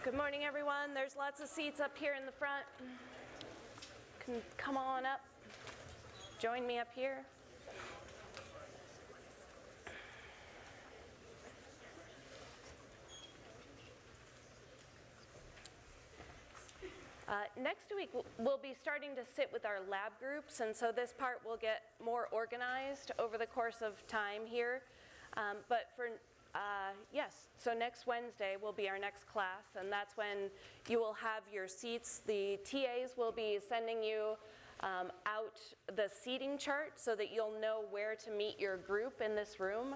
Good morning, everyone. There's lots of seats up here in the front. Can come on up. Join me up here. Next week, we'll be starting to sit with our lab groups, and so this part will get more organized over the course of time here. So next Wednesday will be our next class, and that's when you will have your seats. The TAs will be sending you out the seating chart so that you'll know where to meet your group in this room,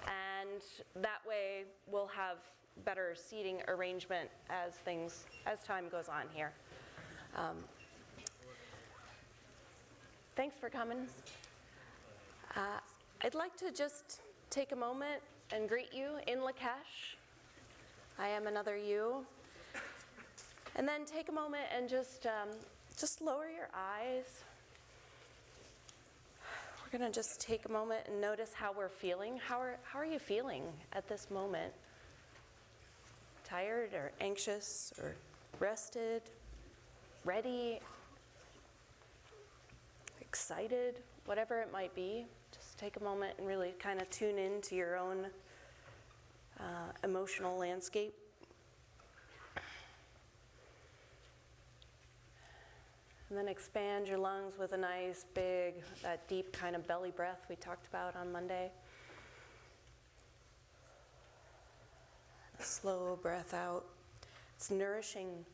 and that way we'll have better seating arrangement as time goes on here. Thanks for coming. I'd like to just take a moment and greet you in Lakesh. I am another you. And then take a moment and just lower your eyes. We're going to just take a moment and notice how we're feeling. How are you feeling at this moment? Tired or anxious or rested, ready, excited, whatever it might be. Just take a moment and really kind of tune into your own emotional landscape. And then expand your lungs with a nice big, that deep kind of belly breath we talked about on Monday. A slow breath out. It's nourishing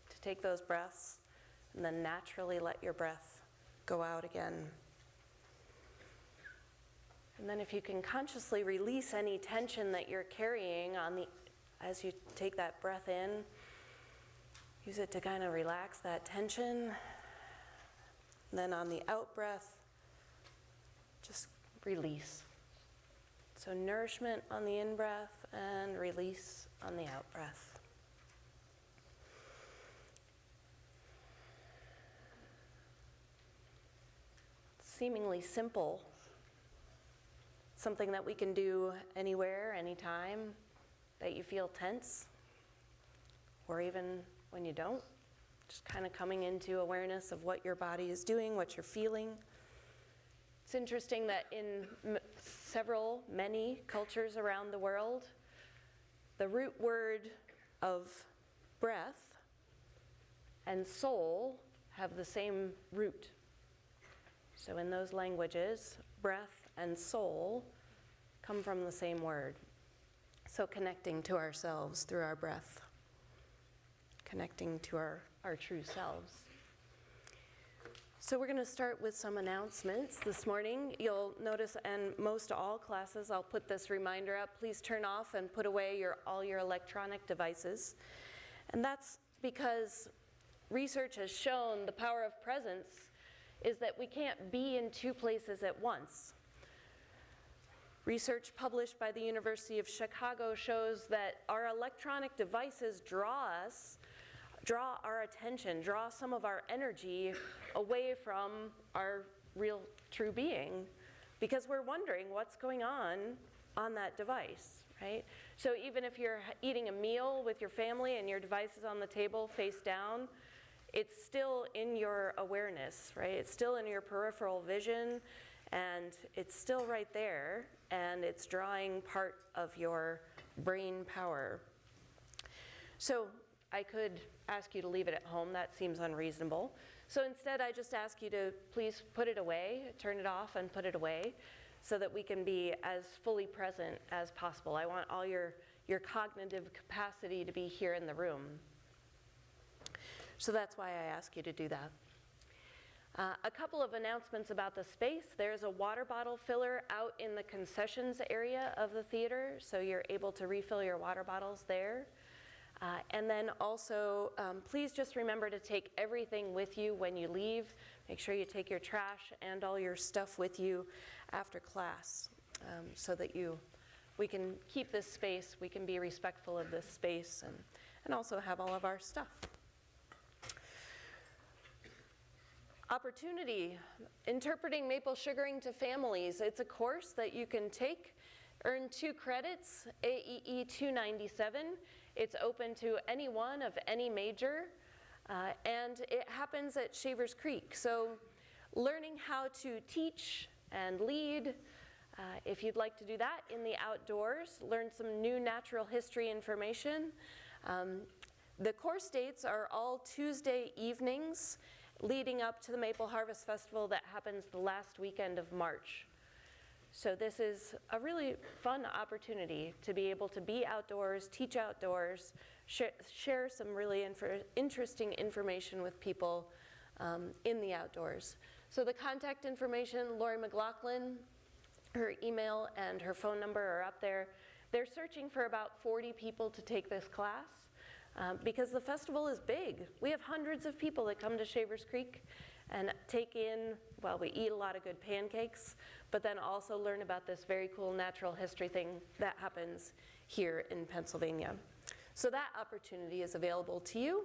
to take those breaths and then naturally let your breath go out again. And then if you can consciously release any tension that you're carrying as you take that breath in, use it to kind of relax that tension. And then on the out breath, just release. So nourishment on the in-breath and release on the out-breath. Seemingly simple. Something that we can do anywhere, anytime that you feel tense, or even when you don't. Just kind of coming into awareness of what your body is doing, what you're feeling. It's interesting that in many cultures around the world, the root word of breath and soul have the same root. So in those languages, breath and soul come from the same word. So connecting to ourselves through our breath, connecting to our true selves. So we're going to start with some announcements this morning. You'll notice in most all classes I'll put this reminder up. Please turn off and put away all your electronic devices. And that's because research has shown the power of presence is that we can't be in two places at once. Research published by the University of Chicago shows that our electronic devices draw our attention, draw some of our energy away from our real true being, because we're wondering what's going on that device, right? So even if you're eating a meal with your family and your device is on the table face down, it's still in your awareness, right? It's still in your peripheral vision, and it's still right there, and it's drawing part of your brain power. So I could ask you to leave it at home. That seems unreasonable. So instead, I just ask you to please put it away, turn it off and put it away so that we can be as fully present as possible. I want all your cognitive capacity to be here in the room. So that's why I ask you to do that. A couple of announcements about the space. There's a water bottle filler out in the concessions area of the theater, so you're able to refill your water bottles there. And then also, please just remember to take everything with you when you leave. Make sure you take your trash and all your stuff with you after class, so that we can keep this space, we can be respectful of this space, and also have all of our stuff. Opportunity, Interpreting Maple Sugaring to Families. It's a course that you can take Earn 2 credits, AEE 297. It's open to anyone of any major, and it happens at Shavers Creek. So learning how to teach and lead, if you'd like to do that in the outdoors, learn some new natural history information. The course dates are all Tuesday evenings leading up to the Maple Harvest Festival that happens the last weekend of March. So this is a really fun opportunity to be able to be outdoors, teach outdoors, share some really interesting information with people in the outdoors. So the contact information, Lori McLaughlin, her email and her phone number are up there. They're searching for about 40 people to take this class because the festival is big. We have hundreds of people that come to Shavers Creek and take in, well, we eat a lot of good pancakes, but then also learn about this very cool natural history thing that happens here in Pennsylvania. So that opportunity is available to you,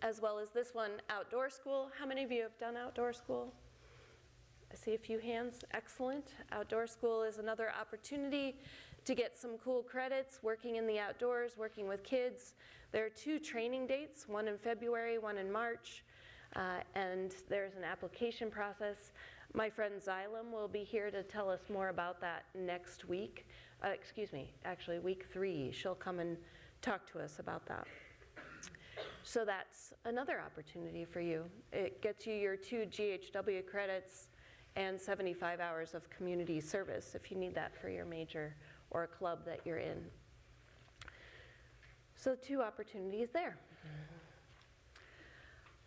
as well as this one, outdoor school. How many of you have done outdoor school? I see a few hands, excellent. Outdoor school is another opportunity to get some cool credits, working in the outdoors, working with kids. There are 2 training dates, one in February, one in March. And there's an application process. My friend Xylem will be here to tell us more about that next week. Actually week 3. She'll come and talk to us about that. So that's another opportunity for you. It gets you your 2 GHW credits and 75 hours of community service if you need that for your major or a club that you're in. So 2 opportunities there.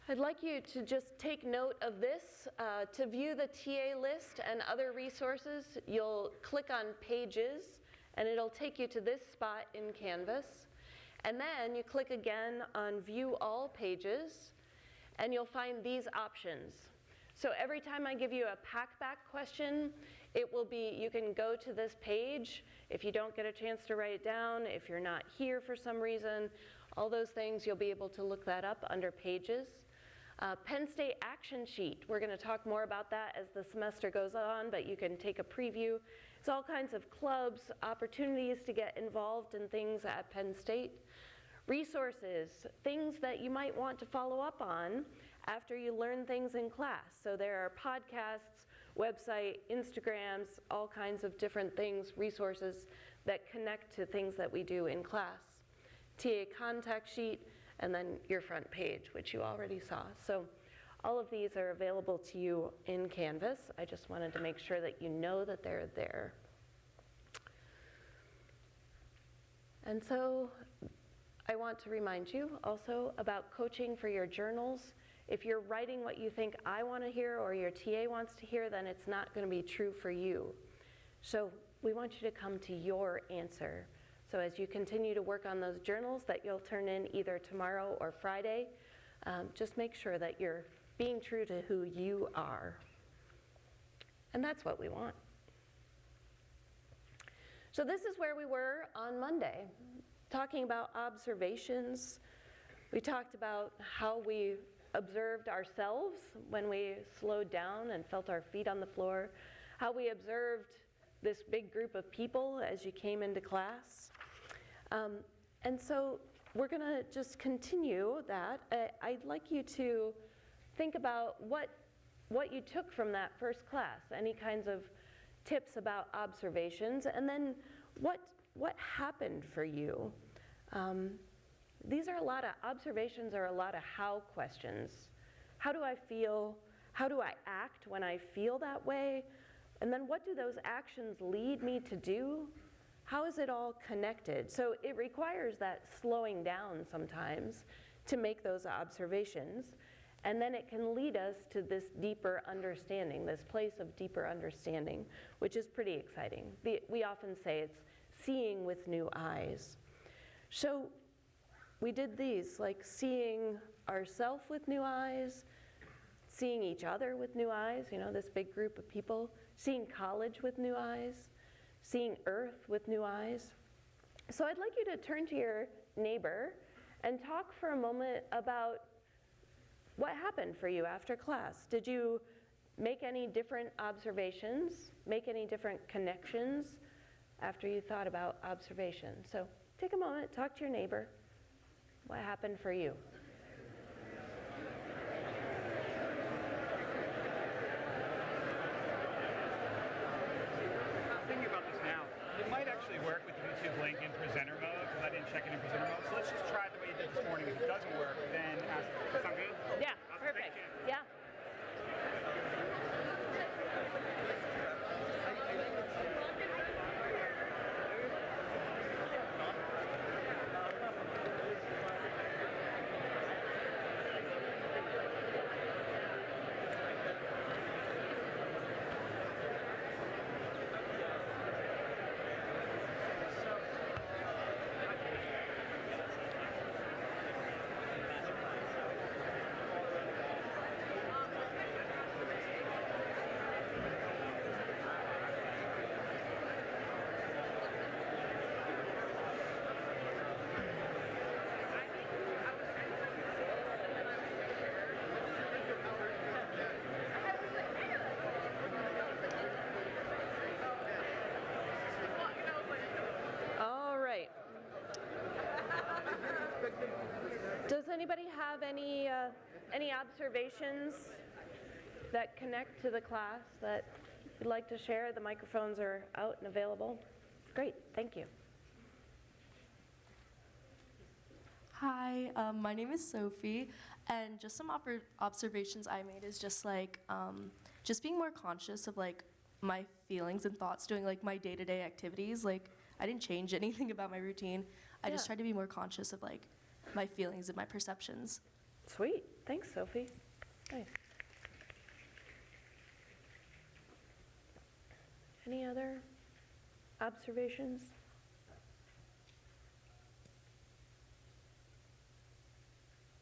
I'd like you to just take note of this. To view the TA list and other resources, you'll click on Pages, and it'll take you to this spot in Canvas. And then you click again on View All Pages, and you'll find these options. So every time I give you a pack-back question, it will be, you can go to this page. If you don't get a chance to write it down, if you're not here for some reason, all those things, you'll be able to look that up under Pages. Penn State Action Sheet. We're going to talk more about that as the semester goes on, but you can take a preview. It's all kinds of clubs, opportunities to get involved in things at Penn State. Resources, things that you might want to follow up on after you learn things in class. So there are podcasts, website, Instagrams, all kinds of different things, resources that connect to things that we do in class. TA contact sheet, and then your front page, which you already saw. So all of these are available to you in Canvas. I just wanted to make sure that you know that they're there. And so I want to remind you also about coaching for your journals. If you're writing what you think I want to hear or your TA wants to hear, then it's not going to be true for you. So we want you to come to your answer. So as you continue to work on those journals that you'll turn in either tomorrow or Friday, just make sure that you're being true to who you are. And that's what we want. So this is where we were on Monday, talking about observations. We talked about how we observed ourselves when we slowed down and felt our feet on the floor, how we observed this big group of people as you came into class. And so we're going to just continue that. I'd like you to think about what you took from that first class, any kinds of tips about observations, and then what happened for you. These are a lot of observations, are a lot of how questions. How do I feel? How do I act when I feel that way? And then what do those actions lead me to do? How is it all connected? So it requires that slowing down sometimes to make those observations. And then it can lead us to this deeper understanding, this place of deeper understanding, which is pretty exciting. We often say it's seeing with new eyes. So we did these, like seeing ourselves with new eyes, seeing each other with new eyes, this big group of people, seeing college with new eyes, seeing Earth with new eyes. So I'd like you to turn to your neighbor and talk for a moment about what happened for you after class. Did you make any different observations, make any different connections, after you thought about observation. So take a moment, talk to your neighbor. What happened for you? Thinking about this now, it might actually work with YouTube link in presenter mode, because I didn't check it in presenter mode. So let's just try it the way you did this morning. If it doesn't work, then ask. Does that sound good? Yeah, Awesome. perfect. Thank you. Yeah. All right. Does anybody have any observations that connect to the class that you'd like to share? The microphones are out and available. Great, thank you. Hi, my name is Sophie, and just some observations I made is just like, just being more conscious of like my feelings and thoughts doing like my day-to-day activities. Like, I didn't change anything about my routine. I just tried to be more conscious of like my feelings and my perceptions. Sweet, thanks, Sophie. Nice. Any other observations?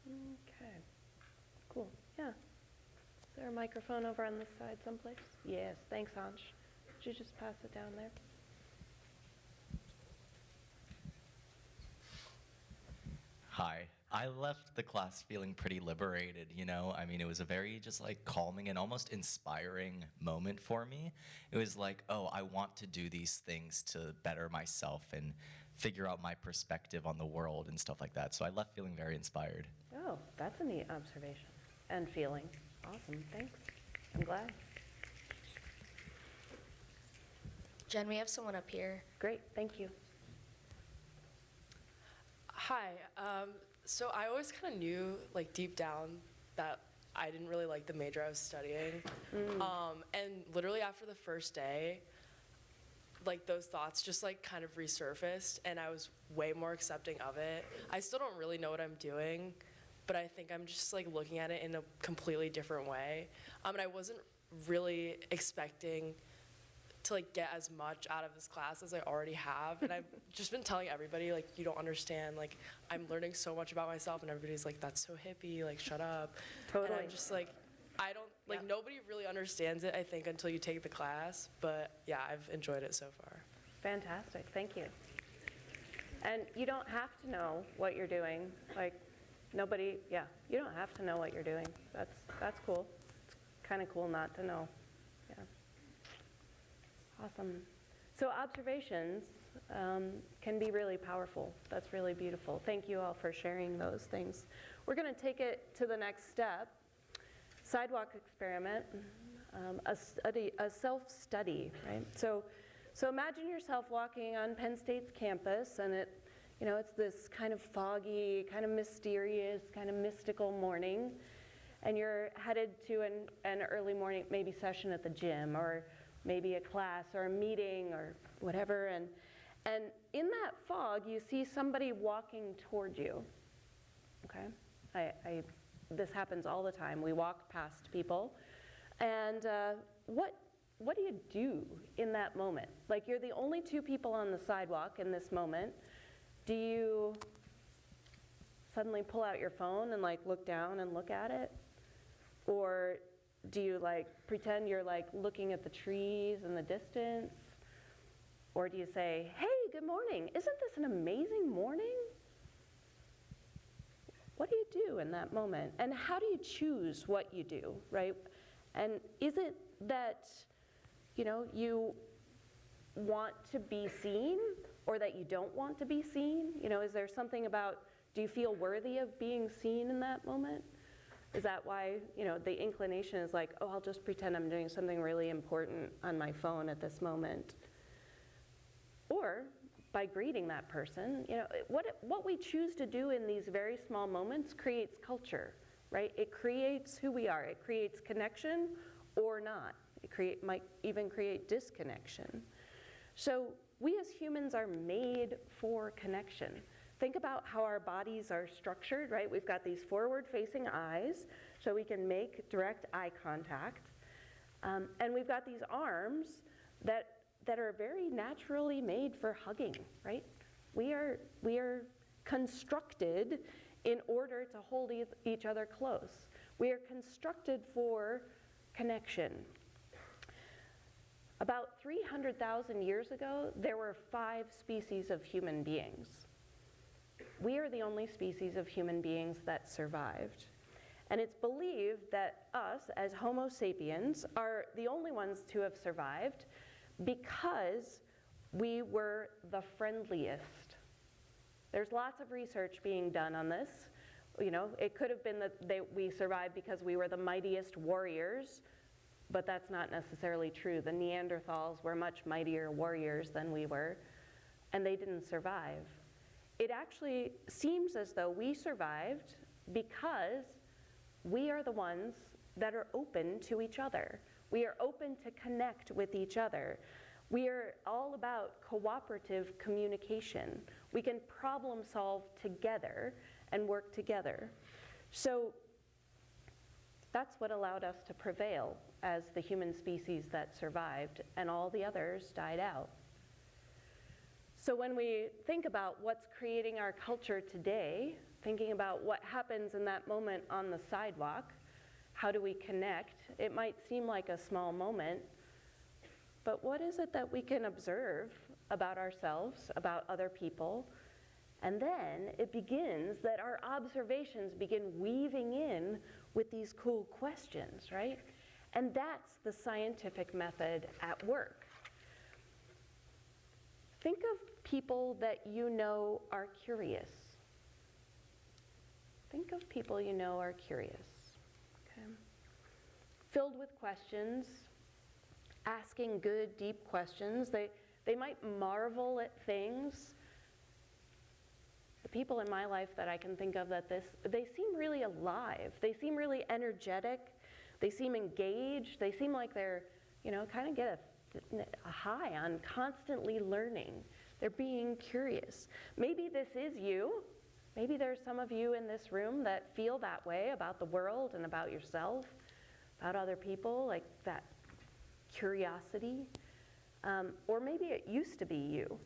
Okay, cool, yeah. Is there a microphone over on this side someplace? Yes, thanks, Ansh. Could you just pass it down there? Hi. I left the class feeling pretty liberated, you know? I mean, it was a very just like calming and almost inspiring moment for me. It was like, oh, I want to do these things to better myself and figure out my perspective on the world and stuff like that. So I left feeling very inspired. Oh, that's a neat observation and feeling. Awesome, thanks. I'm glad. Jen, we have someone up here. Great, thank you. Hi. So I always kind of knew, like deep down, that I didn't really like the major I was studying. And literally after the first day, like those thoughts just like kind of resurfaced, and I was way more accepting of it. I still don't really know what I'm doing, but I think I'm just like looking at it in a completely different way. And I wasn't really expecting to like get as much out of this class as I already have, and I've just been telling everybody, like, you don't understand, like, I'm learning so much about myself, and everybody's like, that's so hippie, like, shut up. Totally. And I'm just like, I don't, like, nobody really understands it, I think, until you take the class, but yeah, I've enjoyed it so far. Fantastic, thank you. And you don't have to know what you're doing, like, nobody, you don't have to know what you're doing. That's cool. It's kind of cool not to know. Yeah. Awesome. So observations can be really powerful. That's really beautiful. Thank you all for sharing those things. We're going to take it to the next step. Sidewalk experiment, a self-study, right? So imagine yourself walking on Penn State's campus, and it's this kind of foggy, kind of mysterious, kind of mystical morning, and you're headed to an early morning maybe session at the gym, or maybe a class or a meeting or whatever, and in that fog you see somebody walking toward you. Okay, this happens all the time. We walk past people, and what do you do in that moment? Like, you're the only two people on the sidewalk in this moment. Do you suddenly pull out your phone and like look down and look at it, or do you like pretend you're like looking at the trees in the distance? Or do you say, hey, good morning, isn't this an amazing morning? What do you do in that moment? And how do you choose what you do, right? And is it that, you want to be seen or that you don't want to be seen? You know, is there something about, do you feel worthy of being seen in that moment? Is that why, you know, the inclination is like, oh, I'll just pretend I'm doing something really important on my phone at this moment? Or by greeting that person, you know, what we choose to do in these very small moments creates culture, right? It creates who we are. It creates connection or not. It might even create disconnection. So we as humans are made for connection. Think about how our bodies are structured, right? We've got these forward-facing eyes, so we can make direct eye contact. And we've got these arms that are very naturally made for hugging, right? We are constructed in order to hold each other close. We are constructed for connection. About 300,000 years ago, there were 5 species of human beings. We are the only species of human beings that survived. And it's believed that us, as Homo sapiens, are the only ones to have survived because we were the friendliest. There's lots of research being done on this. You know, it could have been that we survived because we were the mightiest warriors, but that's not necessarily true. The Neanderthals were much mightier warriors than we were, and they didn't survive. It actually seems as though we survived because we are the ones that are open to each other. We are open to connect with each other. We are all about cooperative communication. We can problem solve together and work together. So that's what allowed us to prevail as the human species that survived, and all the others died out. So when we think about what's creating our culture today, thinking about what happens in that moment on the sidewalk, how do we connect? It might seem like a small moment, but what is it that we can observe about ourselves, about other people? And then it begins that our observations begin weaving in with these cool questions, right? And that's the scientific method at work. Think of people that you know are curious. Think of people you know are curious. Okay. Filled with questions, asking good, deep questions. They might marvel at things. The people in my life that I can think of they seem really alive. They seem really energetic. They seem engaged. They seem like they're, you know, kind of get a high on constantly learning. They're being curious. Maybe this is you. Maybe there's some of you in this room that feel that way about the world and about yourself, about other people, like that curiosity. Or maybe it used to be you.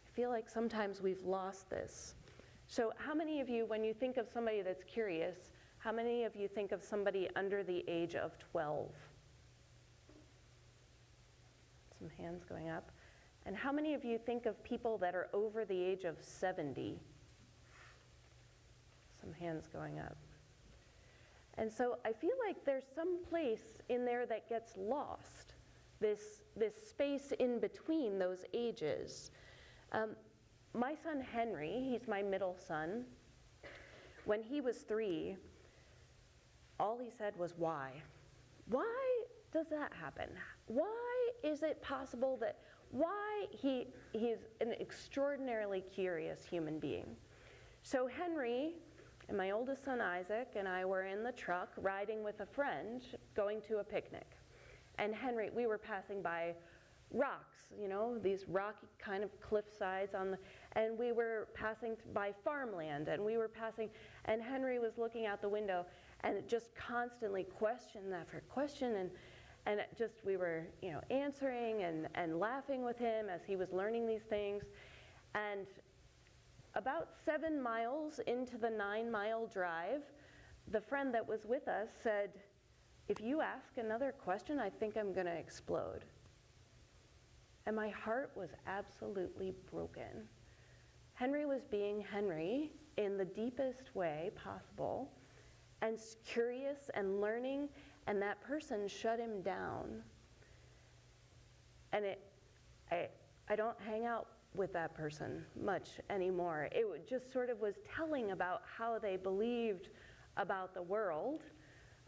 I feel like sometimes we've lost this. So how many of you, when you think of somebody that's curious, how many of you think of somebody under the age of 12? Some hands going up. And how many of you think of people that are over the age of 70? Some hands going up. And so I feel like there's some place in there that gets lost, this space in between those ages. My son Henry, he's my middle son, when he was 3, all he said was, why? Why does that happen? Why is it possible that, he's an extraordinarily curious human being. So Henry and my oldest son Isaac and I were in the truck riding with a friend going to a picnic. And Henry, we were passing by rocks, you know, these rocky kind of cliff sides and we were passing by farmland, and Henry was looking out the window and just constantly question after question, and we were, you know, answering and laughing with him as he was learning these things. And about 7 miles into the 9-mile drive, the friend that was with us said, if you ask another question, I think I'm gonna explode. And my heart was absolutely broken. Henry was being Henry in the deepest way possible, and curious and learning, and that person shut him down. And I don't hang out with that person much anymore. Just sort of was telling about how they believed about the world,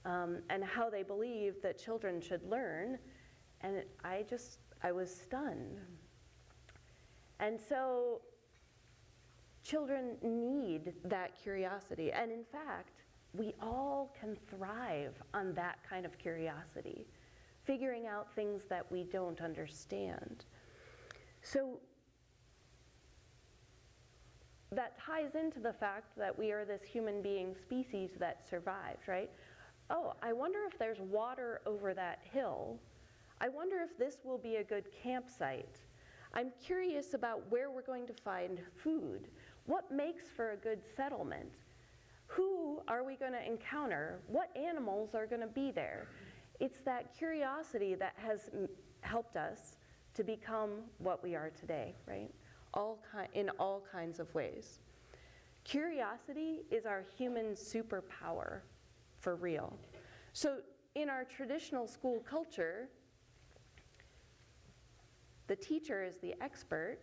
and how they believed that children should learn, and I was stunned. And so children need that curiosity, and in fact, we all can thrive on that kind of curiosity, figuring out things that we don't understand. So that ties into the fact that we are this human being species that survived, right? Oh, I wonder if there's water over that hill. I wonder if this will be a good campsite. I'm curious about where we're going to find food. What makes for a good settlement? Who are we going to encounter? What animals are going to be there? It's that curiosity that has helped us to become what we are today, right? In all kinds of ways. Curiosity is our human superpower, for real. So in our traditional school culture, the teacher is the expert,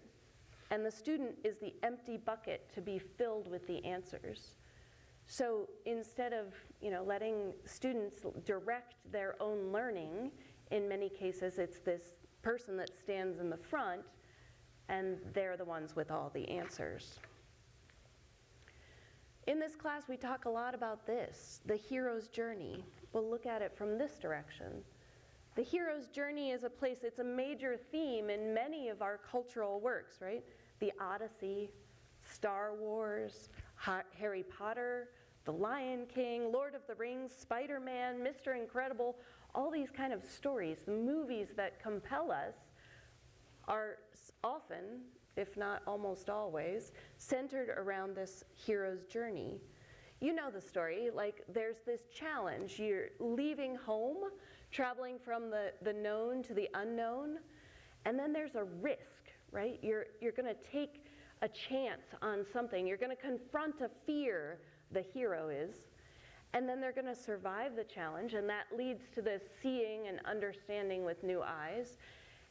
and the student is the empty bucket to be filled with the answers. So instead of letting students direct their own learning, in many cases it's this person that stands in the front, and they're the ones with all the answers. In this class, we talk a lot about this, the hero's journey. We'll look at it from this direction. The hero's journey is it's a major theme in many of our cultural works, right? The Odyssey, Star Wars, Harry Potter, The Lion King, Lord of the Rings, Spider-Man, Mr. Incredible, all these kind of stories, the movies that compel us are often, if not almost always, centered around this hero's journey. You know the story, like there's this challenge. You're leaving home, traveling from the known to the unknown, and then there's a risk, right? You're going to take a chance on something. You're going to confront a fear, the hero is, and then they're going to survive the challenge, and that leads to this seeing and understanding with new eyes,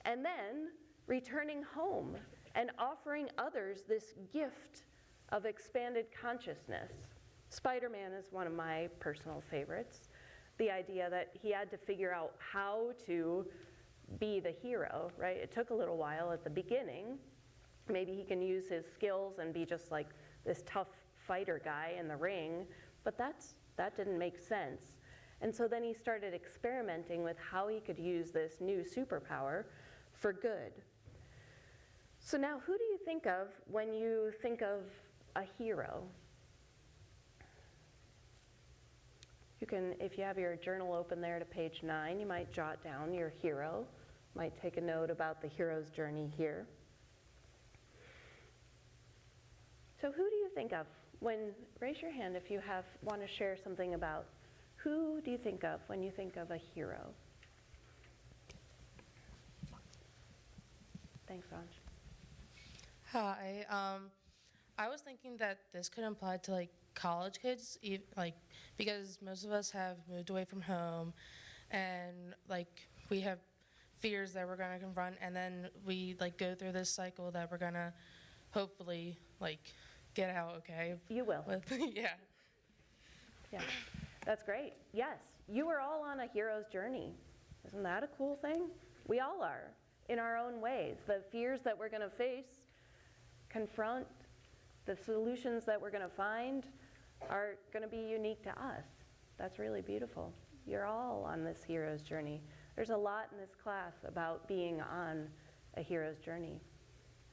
and then returning home and offering others this gift of expanded consciousness. Spider-Man is one of my personal favorites. The idea that he had to figure out how to be the hero, right? It took a little while at the beginning. Maybe he can use his skills and be just like this tough fighter guy in the ring, but that didn't make sense. And so then he started experimenting with how he could use this new superpower for good. So now, who do you think of when you think of a hero? You can, if you have your journal open there to page 9, you might jot down your hero. Might take a note about the hero's journey here. So who do you think of raise your hand if you want to share something about who do you think of when you think of a hero? Thanks, Anj. Hi. I was thinking that this could apply to like college kids, because most of us have moved away from home, and like we have fears that we're gonna confront, and then we like go through this cycle that we're gonna hopefully like get out okay. You will. Yeah. Yeah, that's great. Yes, you are all on a hero's journey. Isn't that a cool thing? We all are, in our own ways. The fears that we're gonna face, confront, the solutions that we're gonna find are gonna be unique to us. That's really beautiful. You're all on this hero's journey. There's a lot in this class about being on a hero's journey.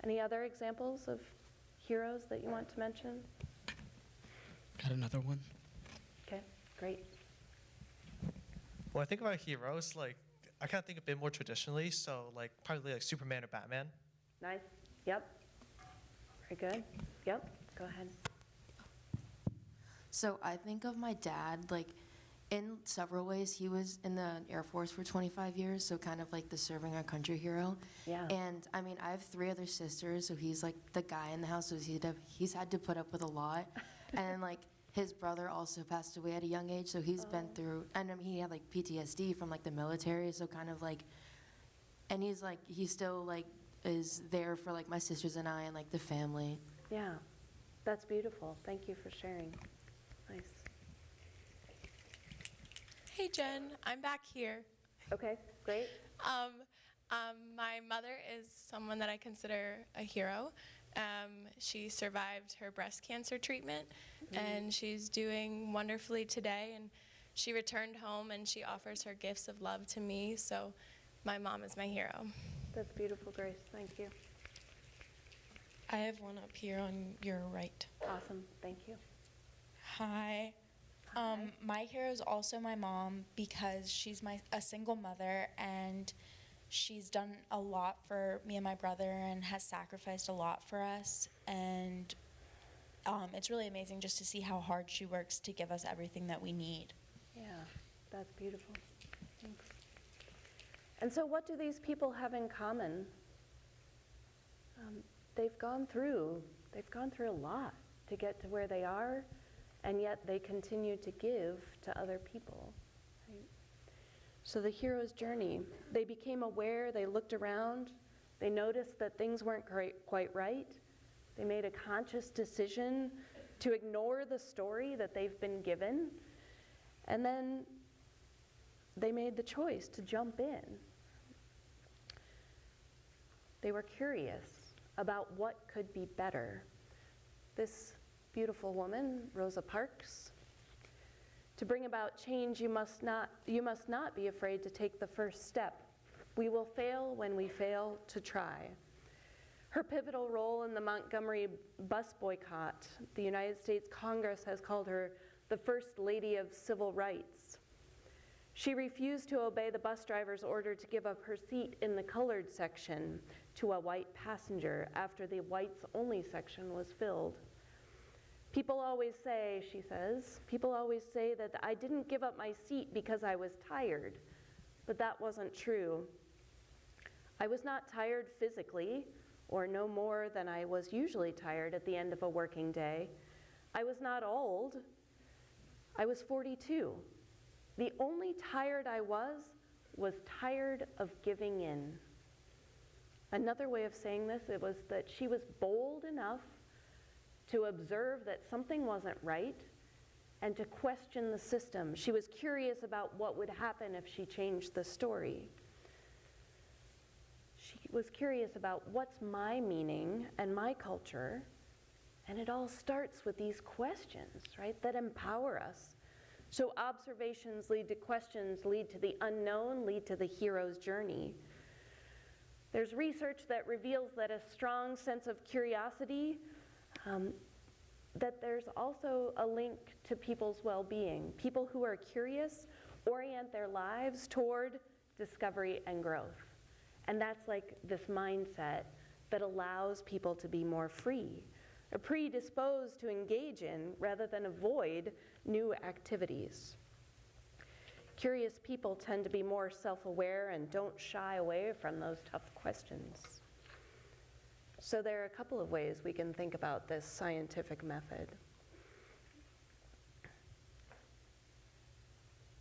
Any other examples of heroes that you want to mention? Got another one. Okay, great. When I think about heroes, like I kind of think a bit more traditionally, so like probably like Superman or Batman. Nice. Yep. Very good. Yep. Go ahead. So I think of my dad, like in several ways. He was in the Air Force for 25 years, so kind of like the serving our country hero. Yeah. And I mean, I have 3 other sisters, so he's like the guy in the house, so he's had to put up with a lot. And like his brother also passed away at a young age, so he's been through, and I mean, he had like PTSD from like the military, so kind of like, and he's still like is there for like my sisters and I and like the family. Yeah, that's beautiful. Thank you for sharing. Nice. Hey Jen, I'm back here. Okay, great. My mother is someone that I consider a hero. She survived her breast cancer treatment, and she's doing wonderfully today. And she returned home, and she offers her gifts of love to me. So, my mom is my hero. That's beautiful, Grace. Thank you. I have one up here on your right. Awesome. Thank you. Hi. My hero is also my mom because she's a single mother, and she's done a lot for me and my brother and has sacrificed a lot for us. And it's really amazing just to see how hard she works to give us everything that we need. Yeah, that's beautiful. Thanks. And so what do these people have in common? They've gone through a lot to get to where they are, and yet they continue to give to other people. Right? So the hero's journey, they became aware, they looked around, they noticed that things weren't quite right. They made a conscious decision to ignore the story that they've been given, and then they made the choice to jump in. They were curious about what could be better. This beautiful woman, Rosa Parks, to bring about change, you must not be afraid to take the first step. We will fail when we fail to try. Her pivotal role in the Montgomery bus boycott, the United States Congress has called her the First Lady of Civil Rights. She refused to obey the bus driver's order to give up her seat in the colored section to a white passenger after the whites-only section was filled. People always say, she says, people always say that I didn't give up my seat because I was tired, but that wasn't true. I was not tired physically, or no more than I was usually tired at the end of a working day. I was not old. I was 42. The only tired I was tired of giving in. Another way of saying this, it was that she was bold enough to observe that something wasn't right and to question the system. She was curious about what would happen if she changed the story. She was curious about what's my meaning and my culture, and it all starts with these questions, right, that empower us. So observations lead to questions, lead to the unknown, lead to the hero's journey. There's research that reveals that a strong sense of curiosity, that there's also a link to people's well-being. People who are curious orient their lives toward discovery and growth. And that's like this mindset that allows people to be more free, predisposed to engage in rather than avoid new activities. Curious people tend to be more self-aware and don't shy away from those tough questions. So there are a couple of ways we can think about this scientific method.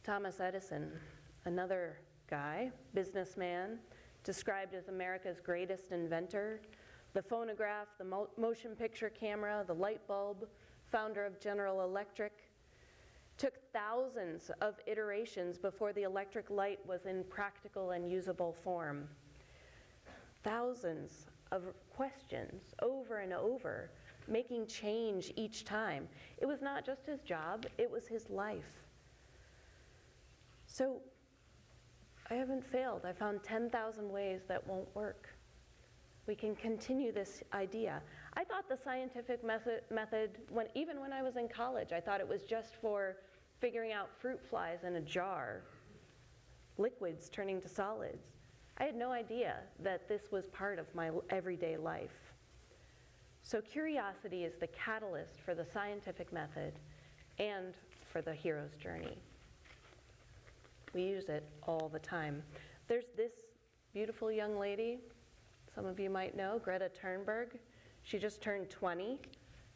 Thomas Edison, another guy, businessman, described as America's greatest inventor, the phonograph, the motion picture camera, the light bulb, founder of General Electric, took thousands of iterations before the electric light was in practical and usable form. Thousands of questions over and over, making change each time. It was not just his job, it was his life. So I haven't failed. I found 10,000 ways that won't work. We can continue this idea. I thought the scientific method, even when I was in college, I thought it was just for figuring out fruit flies in a jar, liquids turning to solids. I had no idea that this was part of my everyday life. So curiosity is the catalyst for the scientific method and for the hero's journey. We use it all the time. There's this beautiful young lady, some of you might know, Greta Thunberg. She just turned 20.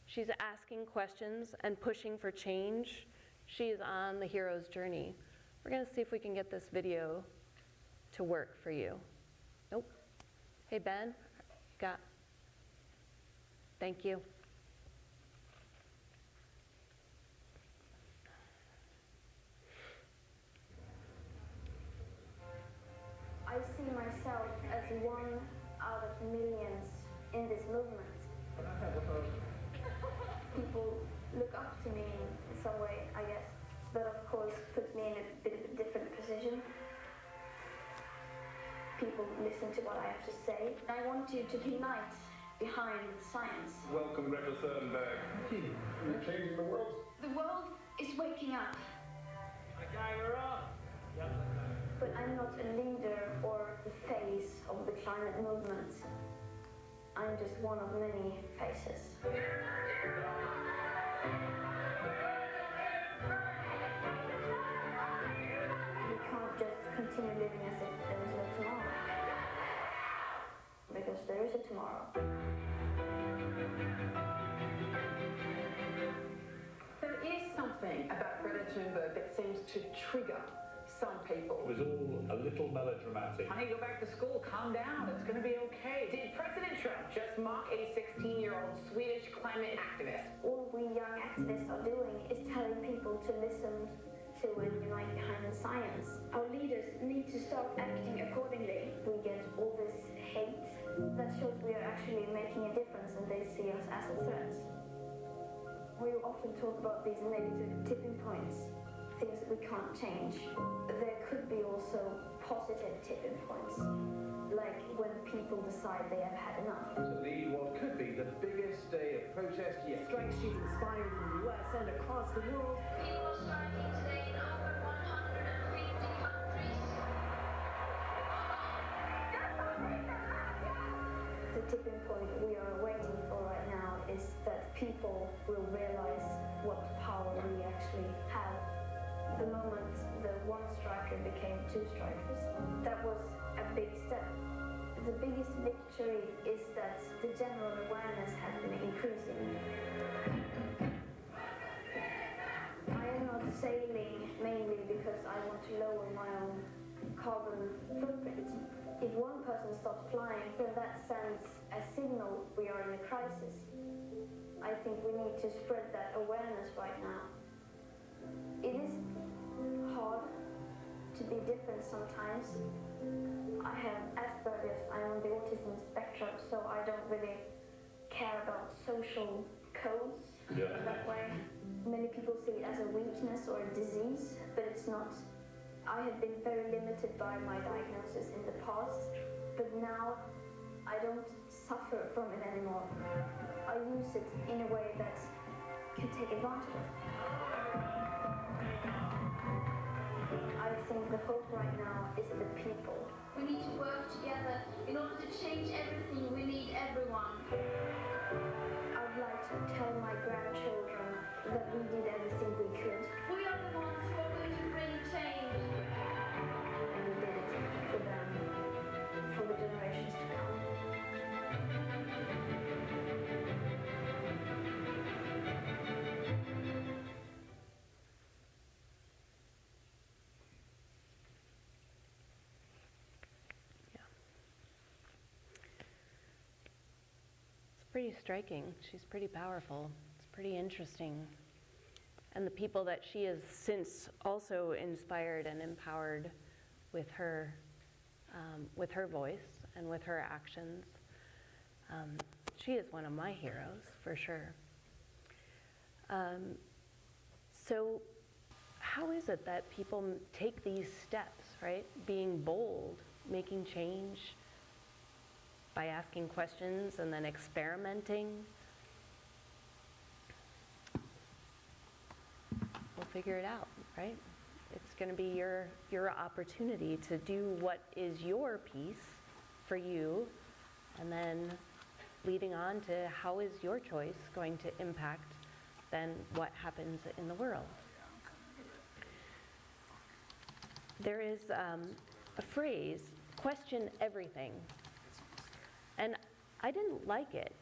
She's asking questions and pushing for change. She is on the hero's journey. We're going to see if we can get this video to work for you. Nope. Hey, Ben, got? Thank you. I see myself as one out of millions in this movement. People look up to me in some way, I guess, but of course put me in a bit of a different position. People listen to what I have to say. I want you to unite behind science. Welcome, Greta Thunberg. You're changing the world. The world is waking up. Okay, we're on. But I'm not a leader or the face of the climate movement. I'm just one of many faces. We can't just continue living as if there is no tomorrow. Because there is a tomorrow. There is something about Greta Thunberg that seems to trigger some people. It was all a little melodramatic. Honey, go back to school, calm down, it's going to be okay. Did President Trump just mock a 16-year-old Swedish climate activist? All we young activists are doing is telling people to listen to and unite behind the science. Our leaders need to start acting accordingly. We get all this hate that shows we are actually making a difference and they see us as a threat. We often talk about these negative tipping points, things that we can't change. There could be also positive tipping points, like when people decide they have had enough. To lead what could be the biggest day of protest yet. Strikes she's inspired in the US and across the world. People are striking today in over 150 countries. The tipping point we are waiting for right now is that people will realize what power we actually have. The moment the one striker became two strikers, that was a big step. The biggest victory is that the general awareness has been increasing. I am not sailing mainly because I want to lower my own carbon footprint. If one person stops flying, then that sends a signal we are in a crisis. I think we need to spread that awareness right now. It is hard to be different sometimes. I have Asperger's, I'm on the autism spectrum, so I don't really care about social codes in that way. Many people see it as a weakness or a disease, but it's not. I have been very limited by my diagnosis in the past, but now I don't suffer from it anymore. I use it in a way that can take advantage of it. I think the hope right now is the people. We need to work together. In order to change everything, we need everyone. I'd like to tell my grandchildren that we did everything we could. We are the ones who are going to bring change. And we did it for them, for the generations to come. Pretty striking. She's pretty powerful. It's pretty interesting. And the people that she has since also inspired and empowered with her voice and with her actions. She is one of my heroes, for sure. So how is it that people take these steps, right? Being bold, making change, by asking questions and then experimenting. We'll figure it out, right? It's going to be your opportunity to do what is your piece for you, and then leading on to how is your choice going to impact then what happens in the world. There is a phrase, question everything. And I didn't like it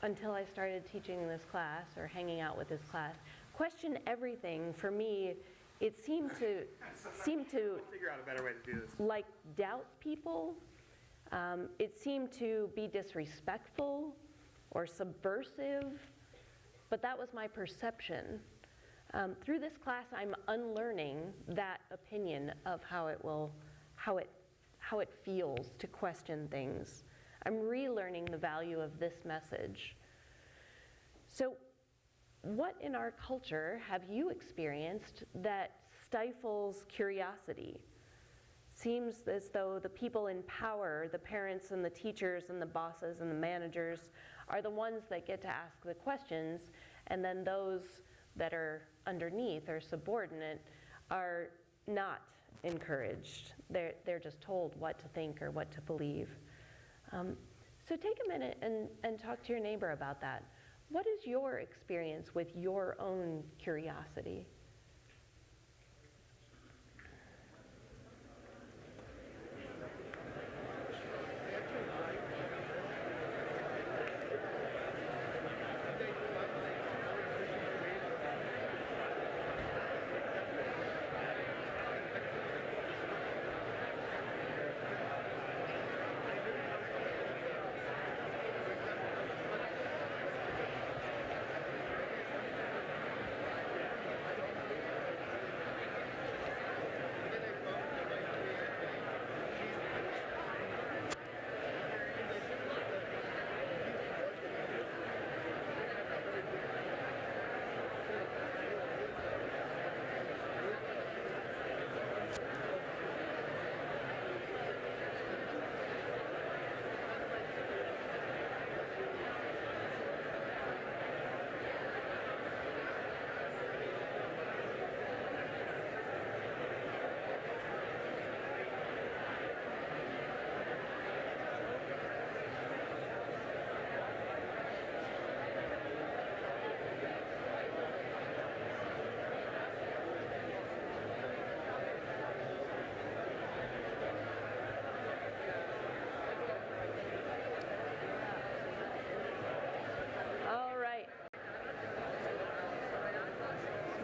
until I started teaching this class or hanging out with this class. Question everything, for me, it seemed to figure out a better way to do this. like doubt people. It seemed to be disrespectful or subversive, but that was my perception. Through this class, I'm unlearning that opinion of how it feels to question things. I'm relearning the value of this message. So, what in our culture have you experienced that stifles curiosity? Seems as though the people in power, the parents and the teachers and the bosses and the managers, are the ones that get to ask the questions, and then those that are underneath or subordinate are not encouraged. They're just told what to think or what to believe. So take a minute and talk to your neighbor about that. What is your experience with your own curiosity?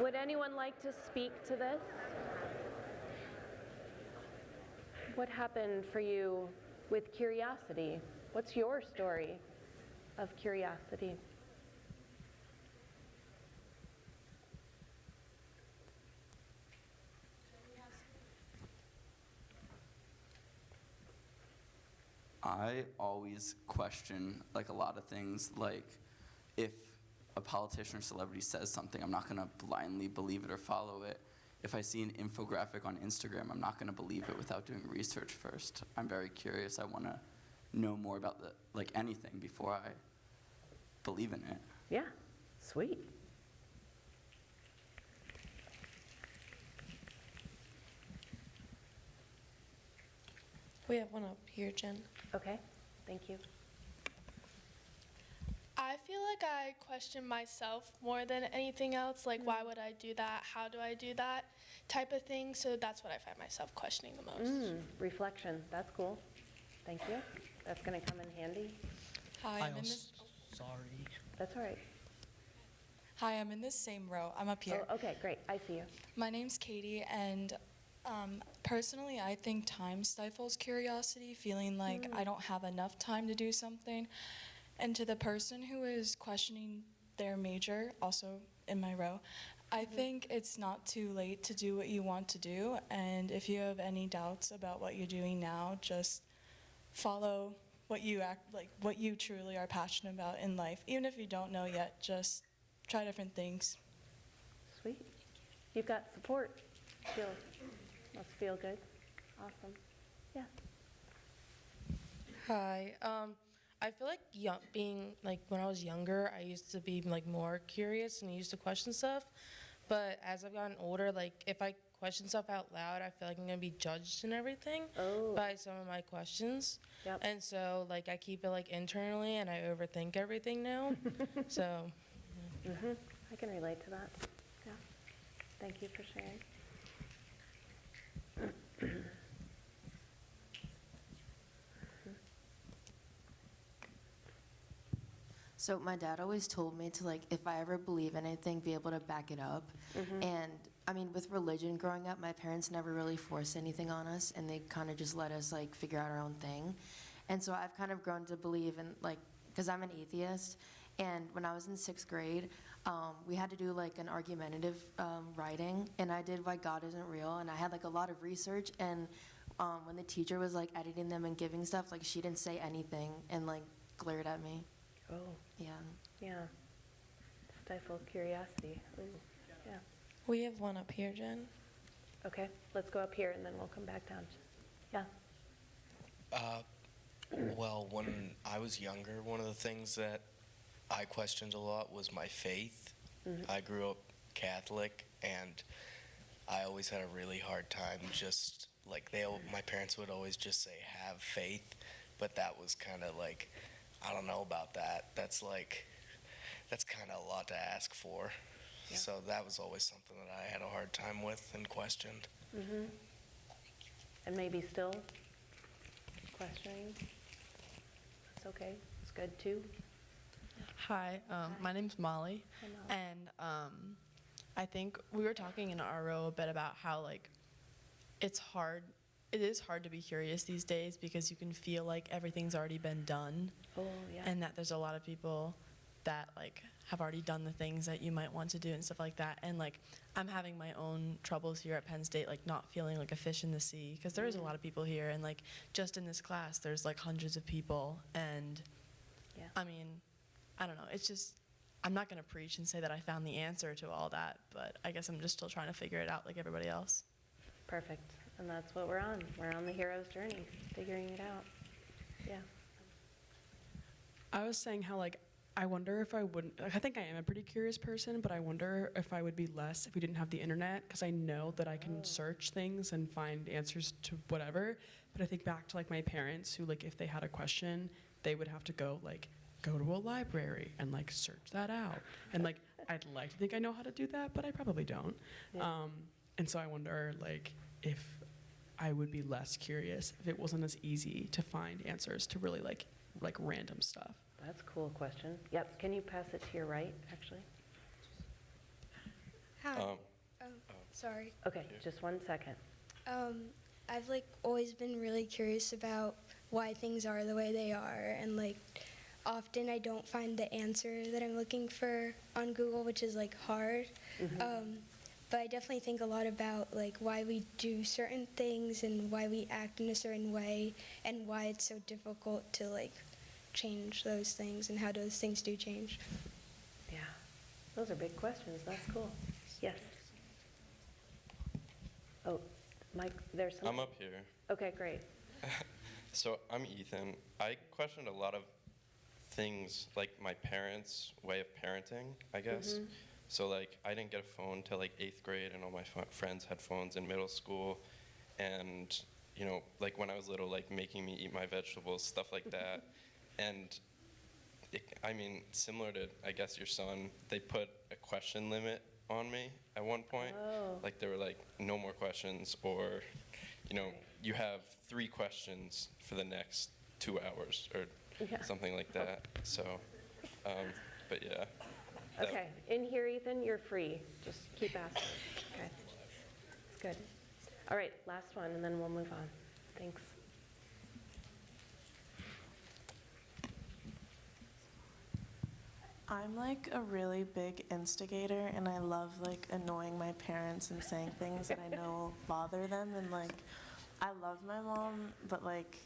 Would anyone like to speak to this? What happened for you with curiosity? What's your story of curiosity? I always question like a lot of things, like if a politician or celebrity says something, I'm not gonna blindly believe it or follow it. If I see an infographic on Instagram, I'm not gonna believe it without doing research first. I'm very curious. I wanna know more about anything before I believe in it. Yeah, sweet. We have one up here, Jen. Okay, thank you. I feel like I question myself more than anything else. Like, why would I do that? How do I do that? Type of thing. So that's what I find myself questioning the most. Reflection, that's cool. Thank you. That's going to come in handy. Hi, I'm in this. Sorry. That's all right. Hi, I'm in this same row. I'm up here. Oh, okay, great. I see you. My name's Katie, and personally, I think time stifles curiosity, feeling like I don't have enough time to do something. And to the person who is questioning their major, also in my row, I think it's not too late to do what you want to do. And if you have any doubts about what you're doing now, just follow what you truly are passionate about in life. Even if you don't know yet, just try different things. Sweet. You've got support. Must feel good. Awesome. Yeah. Hi. I feel like being like when I was younger, I used to be like more curious and I used to question stuff. But as I've gotten older, like if I question stuff out loud, I feel like I'm gonna be judged and everything by some of my questions. Yep. And so like I keep it like internally and I overthink everything now. So. I can relate to that. Yeah. Thank you for sharing. So my dad always told me to, like, if I ever believe anything, be able to back it up. And I mean, with religion growing up, my parents never really forced anything on us, and they kind of just let us like figure out our own thing. And so I've kind of grown to believe in, like, because I'm an atheist, and when I was in 6th grade, we had to do like an argumentative writing, and I did Why God Isn't Real, and I had like a lot of research, and when the teacher was like editing them and giving stuff, like she didn't say anything and like glared at me. Oh. Yeah. Yeah. Stifle curiosity. Ooh. Yeah. We have one up here, Jen. Okay, let's go up here and then we'll come back down. Yeah. Well, when I was younger, one of the things that I questioned a lot was my faith. I grew up Catholic, and I always had a really hard time just, like, my parents would always just say, have faith, but that was kind of like, I don't know about that. That's kind of a lot to ask for. Yeah. So that was always something that I had a hard time with and questioned. And maybe still questioning. It's okay. It's good too. Hi, my name's Molly, Hi, Molly. and I think we were talking in our row a bit about how like it is hard to be curious these days because you can feel like everything's already been done, Oh, yeah. and that there's a lot of people that like have already done the things that you might want to do and stuff like that. And like I'm having my own troubles here at Penn State, like not feeling like a fish in the sea, because there is a lot of people here, and like just in this class there's like hundreds of people, and Yeah. I mean, I don't know, it's just, I'm not going to preach and say that I found the answer to all that, but I guess I'm just still trying to figure it out like everybody else. Perfect. And that's what we're on. We're on the hero's journey, figuring it out. Yeah. I was saying how, like, I wonder if I wouldn't, like, I think I am a pretty curious person, but I wonder if I would be less if we didn't have the internet, because I know that I can search things and find answers to whatever. But I think back to, like, my parents who, like, if they had a question, they would have to go to a library and, like, search that out. And, like, I'd like to think I know how to do that, but I probably don't. Yeah. And so I wonder, like, if I would be less curious if it wasn't as easy to find answers to really, like random stuff. That's a cool question. Yep. Can you pass it to your right, actually? Hi. Sorry. Okay, just 1 second. I've like always been really curious about why things are the way they are, and like often I don't find the answer that I'm looking for on Google, which is like hard. But I definitely think a lot about like why we do certain things and why we act in a certain way, and why it's so difficult to like change those things, and how those things do change. Yeah. Those are big questions. That's cool. Yes. Oh, Mike, there's some. I'm up here. Okay, great. So I'm Ethan. I questioned a lot of things, like my parents' way of parenting, I guess. So like I didn't get a phone till like 8th grade, and all my friends had phones in middle school. And you know, like when I was little, like making me eat my vegetables, stuff like that. And I mean, similar to, I guess, your son, they put a question limit on me at one point. Oh. Like they were like, no more questions, or, you know, you have 3 questions for the next 2 hours, or something like that. So, but yeah. Okay, in here, Ethan, you're free. Just keep asking. Okay. It's good. All right, last one, and then we'll move on. Thanks. I'm like a really big instigator, and I love like annoying my parents and saying things that I know will bother them. And like, I love my mom, but like,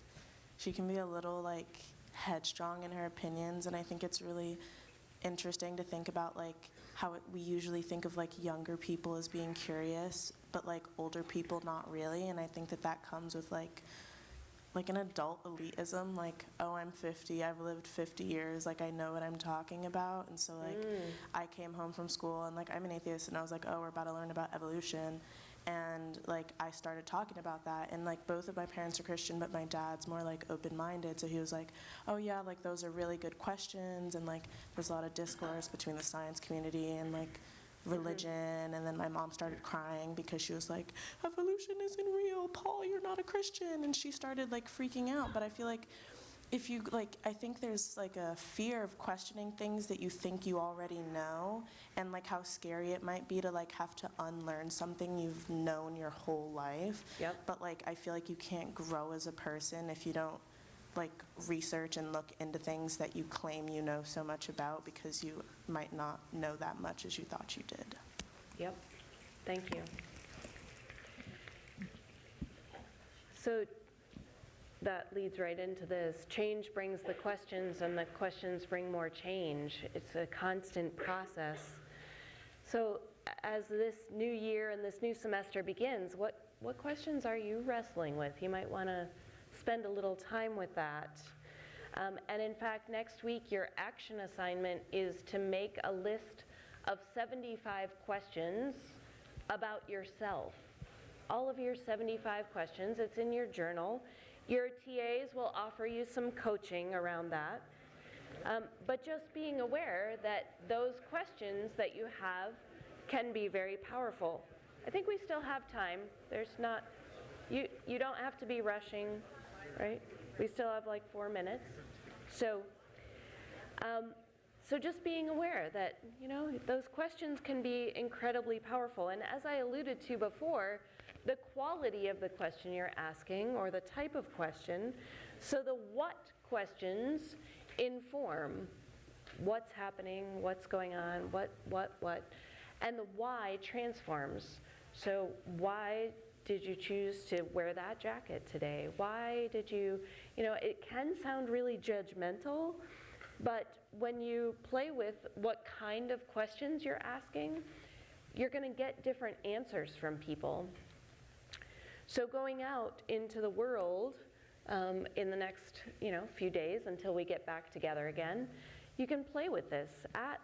she can be a little like headstrong in her opinions, and I think it's really interesting to think about like how we usually think of like younger people as being curious, but like older people not really. And I think that that comes with like an adult elitism, like, oh, I'm 50, I've lived 50 years, like I know what I'm talking about. And so like I came home from school, and like I'm an atheist, and I was like, oh, we're about to learn about evolution. And like I started talking about that, and like both of my parents are Christian, but my dad's more like open-minded, so he was like, oh yeah, like those are really good questions, and like there's a lot of discourse between the science community and like religion. And then my mom started crying because she was like, evolution isn't real, Paul, you're not a Christian, and she started like freaking out. But I feel like if you like, I think there's like a fear of questioning things that you think you already know, and like how scary it might be to like have to unlearn something you've known your whole life. Yep. But like I feel like you can't grow as a person if you don't like research and look into things that you claim you know so much about, because you might not know that much as you thought you did. Yep, thank you. So that leads right into this. Change brings the questions, and the questions bring more change. It's a constant process. So as this new year and this new semester begins, what questions are you wrestling with? You might want to spend a little time with that. And in fact, next week, your action assignment is to make a list of 75 questions about yourself. All of your 75 questions, it's in your journal. Your TAs will offer you some coaching around that. But just being aware that those questions that you have can be very powerful. I think we still have time. There's not, you don't have to be rushing, right? We still have like 4 minutes. So just being aware that, those questions can be incredibly powerful. And as I alluded to before, the quality of the question you're asking, or the type of question, so the what questions inform what's happening, what's going on, what, and the why transforms. So why did you choose to wear that jacket today? Why did you, it can sound really judgmental, but when you play with what kind of questions you're asking, you're going to get different answers from people. So going out into the world in the next, few days until we get back together again, you can play with this.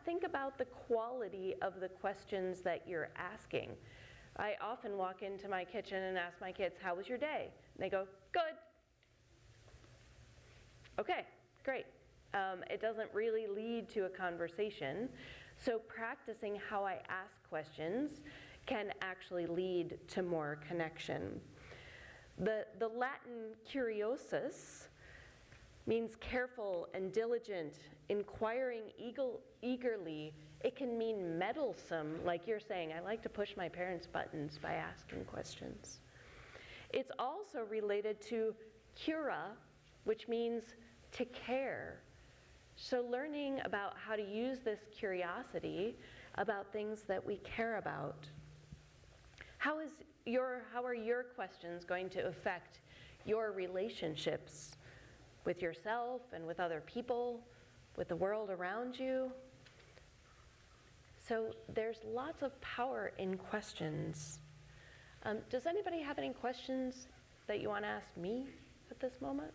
Think about the quality of the questions that you're asking. I often walk into my kitchen and ask my kids, "How was your day?" And they go, "Good." Okay, great. It doesn't really lead to a conversation. So practicing how I ask questions can actually lead to more connection. The Latin curiosus means careful and diligent, inquiring eagerly. It can mean meddlesome, like you're saying, I like to push my parents' buttons by asking questions. It's also related to cura, which means to care. So learning about how to use this curiosity about things that we care about. How are your questions going to affect your relationships with yourself and with other people, with the world around you? So there's lots of power in questions. Does anybody have any questions that you want to ask me at this moment?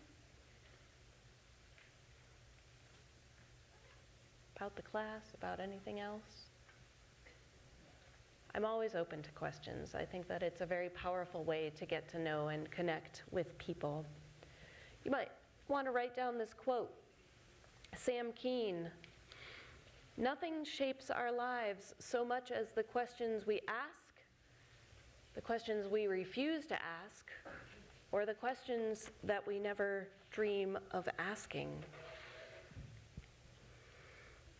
About the class, about anything else? I'm always open to questions. I think that it's a very powerful way to get to know and connect with people. You might want to write down this quote. Sam Keen: "Nothing shapes our lives so much as the questions we ask, the questions we refuse to ask, or the questions that we never dream of asking."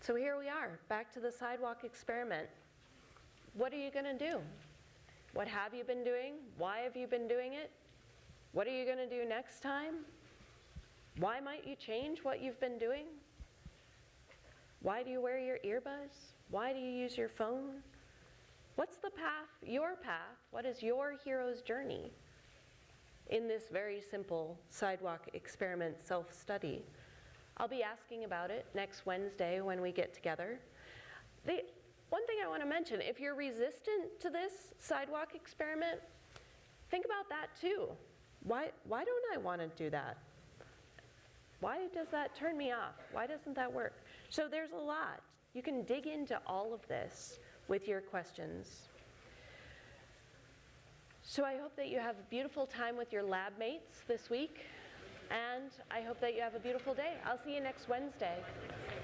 So here we are, back to the sidewalk experiment. What are you going to do? What have you been doing? Why have you been doing it? What are you going to do next time? Why might you change what you've been doing? Why do you wear your earbuds? Why do you use your phone? What's the path, your path? What is your hero's journey in this very simple sidewalk experiment self-study? I'll be asking about it next Wednesday when we get together. One thing I want to mention, if you're resistant to this sidewalk experiment, think about that too. Why don't I want to do that? Why does that turn me off? Why doesn't that work? So there's a lot. You can dig into all of this with your questions. So I hope that you have a beautiful time with your lab mates this week, and I hope that you have a beautiful day. I'll see you next Wednesday.